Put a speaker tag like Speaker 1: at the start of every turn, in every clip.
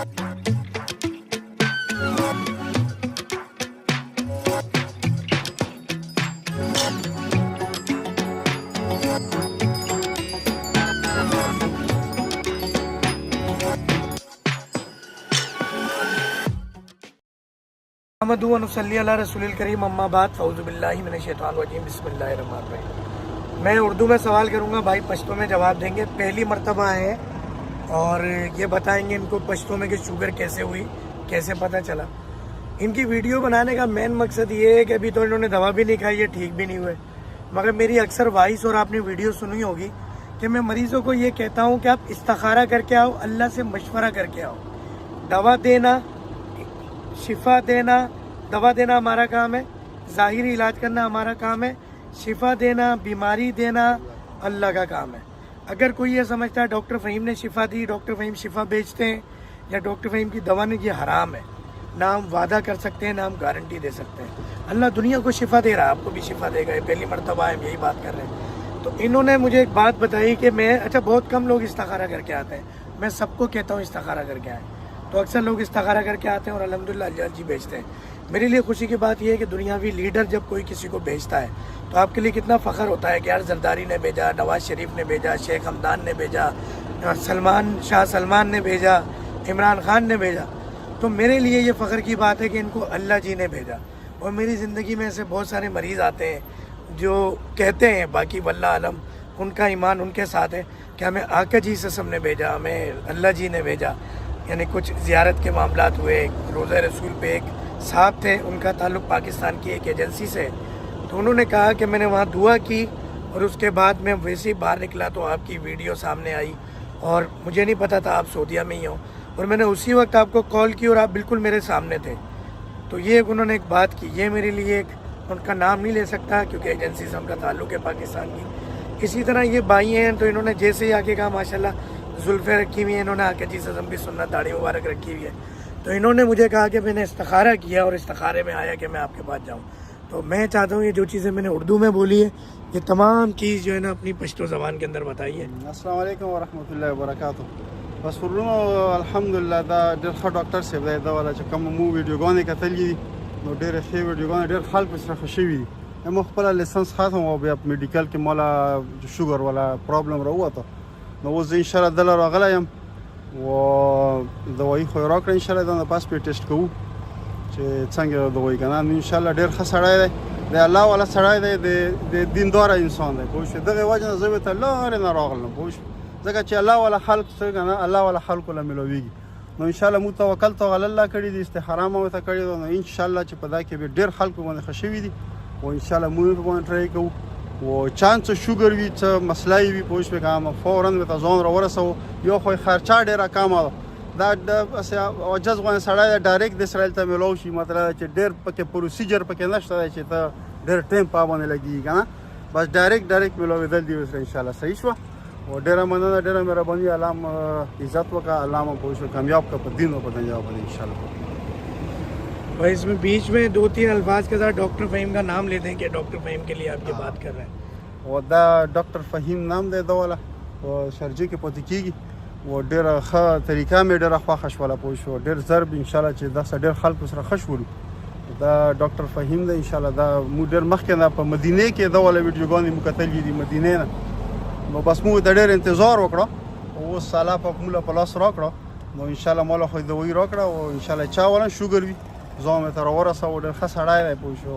Speaker 1: محمد ونصلی علی رسول الکریم اما بعد فاعوذ باللہ من الشیطان الرجیم بسم اللہ الرحمن الرحیم۔ میں اردو میں سوال کروں گا، بھائی پشتو میں جواب دیں گے۔ پہلی مرتبہ ہے اور یہ بتائیں گے ان کو پشتو میں کہ شوگر کیسے ہوئی، کیسے پتہ چلا۔ ان کی ویڈیو بنانے کا مین مقصد یہ ہے کہ ابھی تو انہوں نے دوا بھی نہیں کھائی ہے، ٹھیک بھی نہیں ہوئے، مگر میری اکثر وائس اور آپ نے ویڈیو سنی ہوگی کہ میں مریضوں کو یہ کہتا ہوں کہ آپ استخارہ کر کے آؤ، اللہ سے مشورہ کر کے آؤ۔ دوا دینا، شفا دینا، دوا دینا ہمارا کام ہے، ظاہری علاج کرنا ہمارا کام ہے، شفا دینا، بیماری دینا اللہ کا کام ہے۔ اگر کوئی یہ سمجھتا ہے ڈاکٹر فہیم نے شفا دی، ڈاکٹر فہیم شفا بیچتے ہیں یا ڈاکٹر فہیم کی دوا نے، یہ حرام ہے۔ نہ ہم وعدہ کر سکتے ہیں، نہ ہم گارنٹی دے سکتے ہیں۔ اللہ دنیا کو شفا دے رہا ہے، آپ کو بھی شفا دے گا۔ پہلی مرتبہ ہم یہی بات کر رہے ہیں۔ تو انہوں نے مجھے ایک بات بتائی کہ بہت کم لوگ استخارہ کر کے آتے ہیں، میں سب کو کہتا ہوں استخارہ کر کے آئیں۔ تو اکثر لوگ استخارہ کر کے آتے ہیں اور الحمدللہ جی بیچتے ہیں۔ میرے لیے خوشی کی بات یہ ہے کہ دنیاوی لیڈر جب کوئی کسی کو بھیجتا ہے تو آپ کے لیے کتنا فخر ہوتا ہے کہ یار زرداری نے بھیجا، نواز شریف نے بھیجا، شیخ حمدان نے بھیجا، شاہ سلمان نے بھیجا، عمران خان نے بھیجا۔ تو میرے لیے یہ فخر کی بات ہے کہ ان کو اللہ جی نے بھیجا۔ اور میری زندگی میں ایسے بہت سارے مریض آتے ہیں جو کہتے ہیں، باقی واللہ علم ان کا ایمان ان کے ساتھ ہے، کہ ہمیں آقا جی سسم نے بھیجا، ہمیں اللہ جی نے بھیجا۔ یعنی کچھ زیارت کے معاملات ہوئے، روزہ رسول پہ ایک صاحب تھے، ان کا تعلق پاکستان کی ایک ایجنسی سے، تو انہوں نے کہا کہ میں نے وہاں دعا کی اور اس کے بعد میں ویسے ہی باہر نکلا تو آپ کی ویڈیو سامنے آئی اور مجھے نہیں پتا تھا آپ سعودیہ میں ہی ہوں، اور میں نے اسی وقت آپ کو کال کی اور آپ بالکل میرے سامنے تھے۔ تو یہ انہوں نے ایک بات کی، یہ میرے لیے ایک، ان کا نام نہیں لے سکتا کیونکہ ایجنسی سے ان کا تعلق ہے پاکستان کی۔ اسی طرح یہ بھائی ہیں تو انہوں نے جیسے ہی آ کے کہا ماشاءاللہ زلفیں رکھی ہوئی ہیں، انہوں نے آ کے جی سزم بھی سننا، داڑھی مبارک رکھی ہوئی ہے، تو انہوں نے مجھے کہا کہ میں نے استخارہ کیا اور استخارے میں آیا کہ میں آپ کے پاس جاؤں۔ تو میں چاہتا ہوں یہ جو چیزیں میں نے اردو میں بولی ہے یہ تمام چیز جو ہے نا اپنی پشتو زبان کے اندر بتائیے۔
Speaker 2: السلام علیکم ورحمۃ اللہ وبرکاتہ۔ بس ورونو الحمدلله دا ډېر ښه ډاکټر صاحب دی، دا والا چې کوم مو ویډیوګانې کتلې دي نو ډېرې ښې ویډیوګانې ډېر خلک پرې سره خوښ شوي دي۔ ما خپله لیسنس ختم و، بیا په میډیکل کې مالا شوګر والا پرابلم راووته، نو اوس زه انشاءالله دله راغلی یم و دوایي خو یې راکړه، انشاءالله دا نه پاس پې ټیسټ کوو چې څنګه دوایي که نه، نو انشاءالله ډېر ښه سړی دی، د الله والا سړی دی، د دینداره انسان دی، پوه شوې. دغې وجې نه زه ورته لارې نه راغلم، پوه شوې، ځکه چې الله والا خلق څه که نه، الله والا خلقو له میلاویږي. نو انشاءالله موږ توکل تو علی الله کړي دي، استخاره مو ورته کړې ده، نو انشاءالله چې په دا کې به ډېر خلکو باندې ښه شوي دي او انشاءالله موږ په باندې ټرای کوو و چانس شوګر وي، څه مسله یې وي، پوه شوې که نه، فوراً ورته ځان راورسوو. یو خو یې خرچه ډېره کمه ده، دا عجز غوندې سړی دی، ډایرکټ د اسرائیل ته میلاو شي، مطلب دا چې ډېر پکې پروسیجر پکې نشته دی چې ته ډېر ټایم په باندې لګېږي که نه، بس ډایرکټ میلاوېدل دي ورسره انشاءالله صحیح شوه. اور ډېره مننه، ډېره مهرباني، الله م عزت وکړه، الله م پوه شو کامیاب کړه په دین او په دنیا باندې انشاءالله۔
Speaker 1: بھائی اس میں بیچ میں دو تین الفاظ کے ساتھ ڈاکٹر فہیم کا نام لے دیں کہ ڈاکٹر فہیم کے لیے آپ یہ بات کر رہے ہیں۔
Speaker 2: او دا ډاکټر فهیم نام دی دا والا، او شارجې کې پاتې کېږي، او ډېره ښه طریقه مې ډېره خوښه شوله، پوه شو، ډېر ضرب انشاءالله چې داسې ډېر خلکو سره ښه شولو. دا ډاکټر فهیم دی انشاءالله، دا موږ ډېر مخکې نه په مدینې کې دا والا ویډیوګانې مو کتلې دي مدینې نه، نو بس موږ ته ډېر انتظار وکړه، اوس الله پاک موږ له په لاس راکړه، نو انشاءالله ما له خو دوایي راکړه او انشاءالله چا والا شوګر وي ځان مې ته راورسوه، ډېر ښه سړی دی، پوه شو،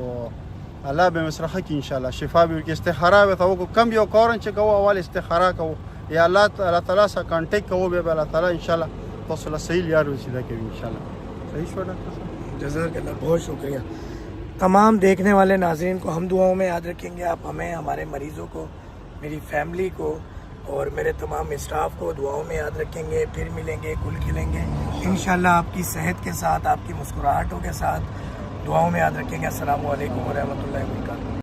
Speaker 2: الله به مې سره ښه کړي انشاءالله، شفا به ورکړي. استخاره به ته وکړو، کم یو کار چې کوو اول استخاره کوو، یا الله تعالی سره کانټیکټ کوو، بیا به الله تعالی انشاءالله تاسو له صحیح لار وسیله کوي انشاءالله. صحیح شو ډاکټر صاحب؟
Speaker 1: جزاک اللہ، بہت شکریہ۔ تمام دیکھنے والے ناظرین کو ہم دعاؤں میں یاد رکھیں گے، آپ ہمیں، ہمارے مریضوں کو، میری فیملی کو اور میرے تمام اسٹاف کو دعاؤں میں یاد رکھیں گے۔ پھر ملیں گے، گل کھلیں گے انشاءاللہ آپ کی صحت کے ساتھ، آپ کی مسکراہٹوں کے ساتھ، دعاؤں میں یاد رکھیں گے۔ السلام علیکم ورحمۃ اللہ وبرکاتہ۔